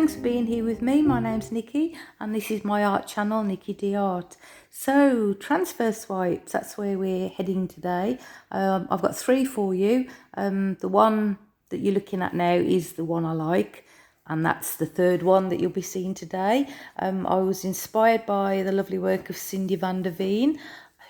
thanks for being here with me. My name's Nikki and this is my art channel, Niki Dioart. So transfer swipes, that's where we're heading today. I've got 3 for you. The one that you're looking at now is the one I like, and that's the 3rd one that you'll be seeing today. I was inspired by the lovely work of Cindy van der Veen,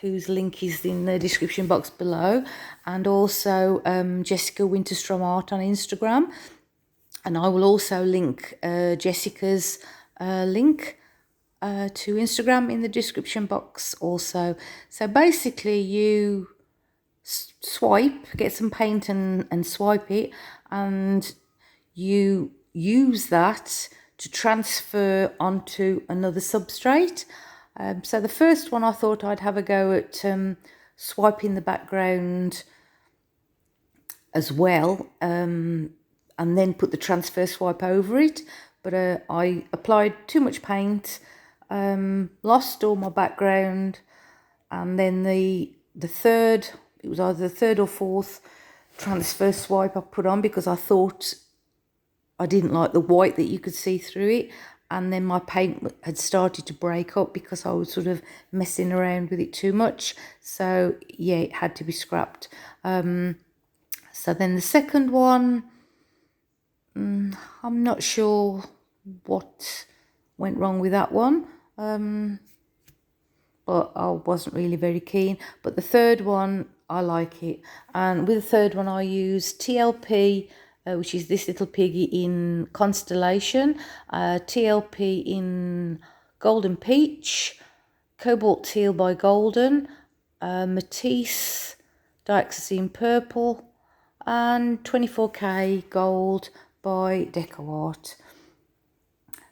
whose link is in the description box below, and also Jessica Winterstrom Art on Instagram. And I will also link Jessica's link to Instagram in the description box also. So basically you swipe, get some paint and swipe it, and you use that to transfer onto another substrate. So the first one I thought I'd have a go at swiping the background as well, and then put the transfer swipe over it, but I applied too much paint, lost all my background, and then the third, it was either the 3rd or 4th transfer swipe I put on because I thought I didn't like the white that you could see through it, and then my paint had started to break up because I was sort of messing around with it too much. So yeah, it had to be scrapped. So then the second one, I'm not sure what went wrong with that one, but I wasn't really very keen. But the 3rd one, I like it. And with the 3rd one, I use TLP, which is this little piggy in Constellation, TLP in Golden Peach, Cobalt Teal by Golden, Matisse, Dioxazine Purple, and 24K Gold by Decoart.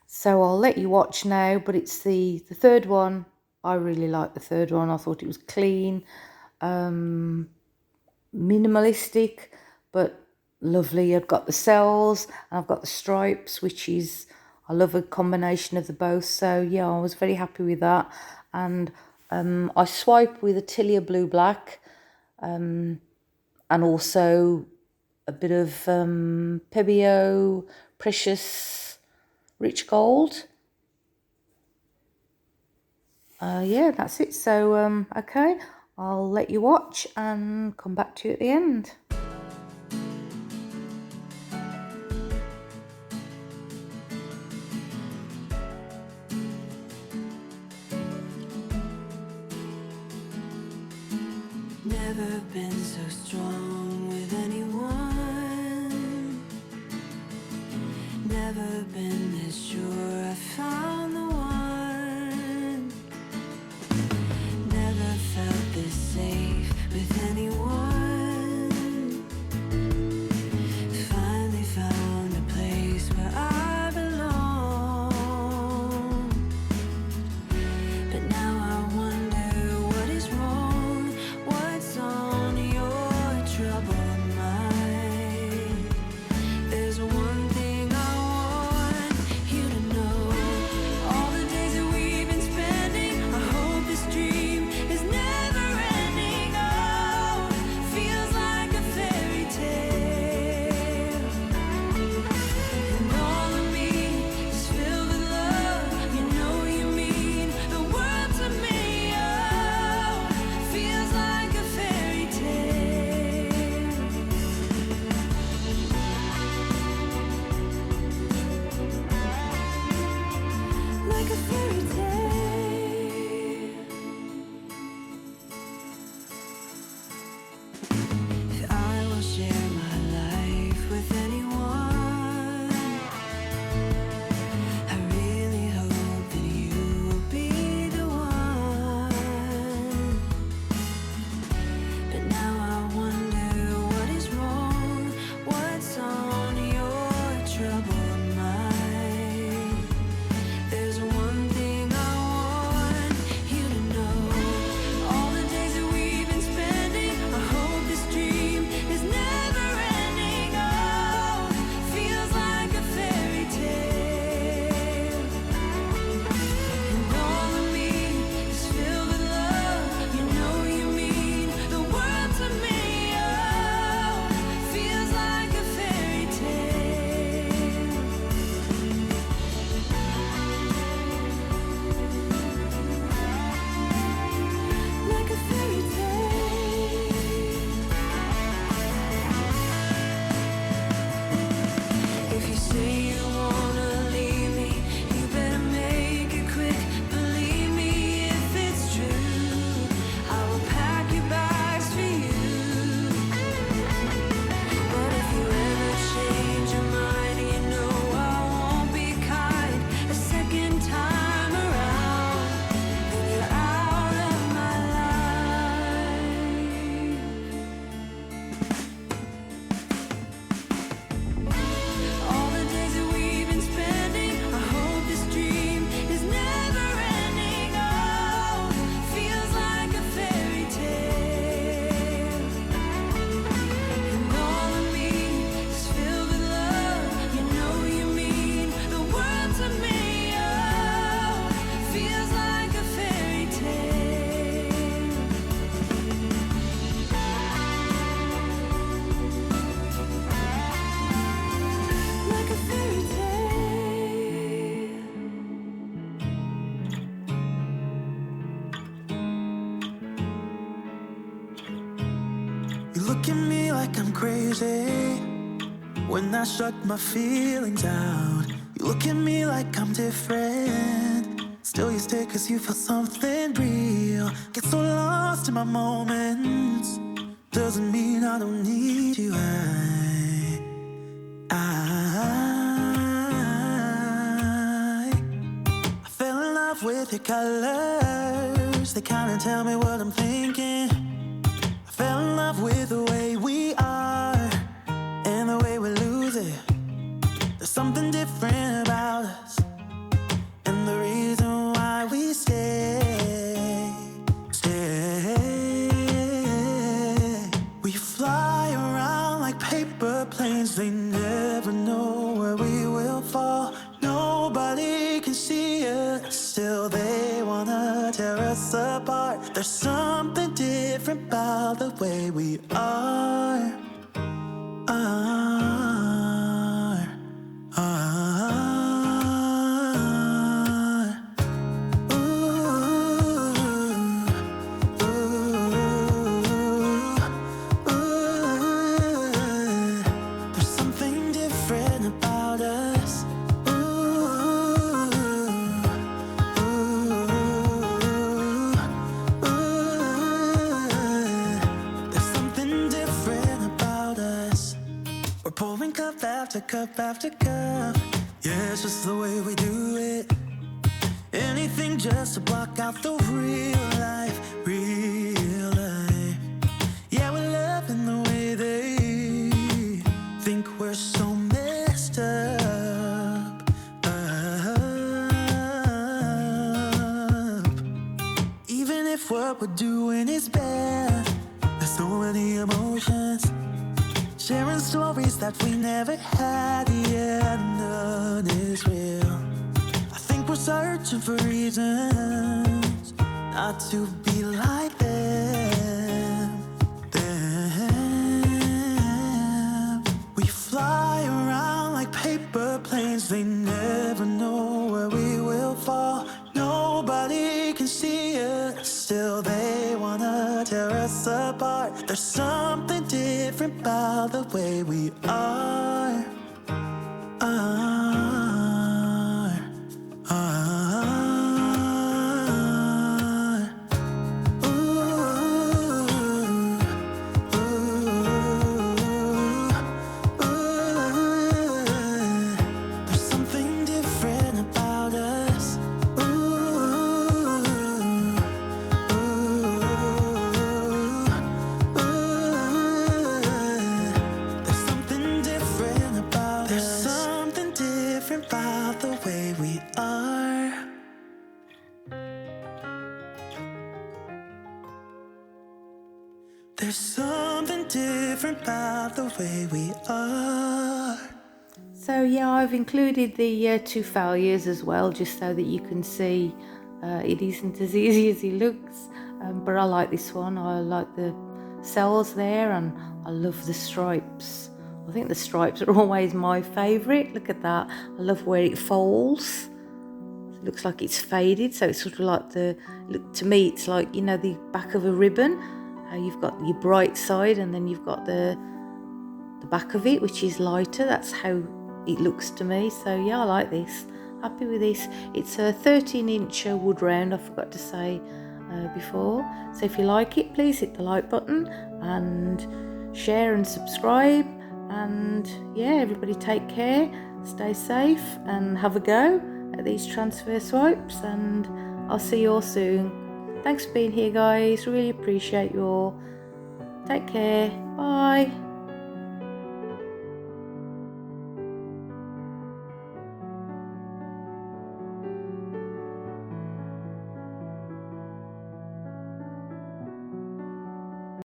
So I'll let you watch now, but it's the 3rd one. I really like the 3rd one. I thought it was clean, minimalistic, but lovely. I've got the cells and I've got the stripes, which is, I love a combination of the both. So yeah, I was very happy with that. And I swipe with Atelier Blue Black, and also a bit of Pebeo Precious Rich Gold. Yeah, that's it. So okay, I'll let you watch and come back to you at the end. Never been so strong with anyone. Never been this sure I found the one. Never felt this safe with anyone. Finally found a place where I belong. But now I wonder what is wrong. What's on your troubled mind? There's one thing I want you to know. All the days that we've been spending, I hope this dream is never ending. Oh, feels like a fairy tale. And all of me is filled with love. You know you mean the world to me. Oh, feels like a fairy tale. Like a fairy tale. If I will share my life with anyone, I really hope that you will be the one. But now I wonder what is wrong. What's on your troubled mind? There's one thing I look at me like I'm crazy when I shut my feelings out. You look at me like I'm different, still you stay cause you feel something real. Get so lost in my moments, doesn't mean I don't need you. I fell in love with your colors, they kinda tell me what I'm thinking. I fell in love with the way we are and the way we lose it. There's something different about us, and the reason why we stay. We fly around like paper planes, they never know where we will fall. Nobody can see us, still they wanna tear us apart. There's something different about the way we are. There's something different about us. There's something different about us. We're pouring cup after cup after cup. Yeah, it's just the way we do it. Anything just to block out the real life, real life. Yeah, we're loving the way they think we're so messed up. Even if what we're doing is bad, there's so many emotions. Sharing stories that we never had, yeah, none is real. I think we're searching for reasons not to be like them. We fly around like paper planes, they never know where we will fall. Nobody can see us, still they wanna tear us apart. There's something different about the way we are. There's something different about us. There's something different about us. There's something different about the way we are. There's something different about the way we are. So yeah, I've included the two failures as well, just so that you can see it isn't as easy as it looks. But I like this one. I like the cells there, and I love the stripes. I think the stripes are always my favourite. Look at that. I love where it folds. It looks like it's faded, so it's sort of like to me it's like, you know, the back of a ribbon. You've got your bright side, and then you've got the back of it, which is lighter. That's how it looks to me. So yeah, I like this. Happy with this. It's a 13-inch wood round, I forgot to say before. So if you like it, please hit the like button and share and subscribe. And yeah, everybody take care, stay safe, and have a go at these transfer swipes. And I'll see you all soon. Thanks for being here, guys. Really appreciate you all. Take care. Bye.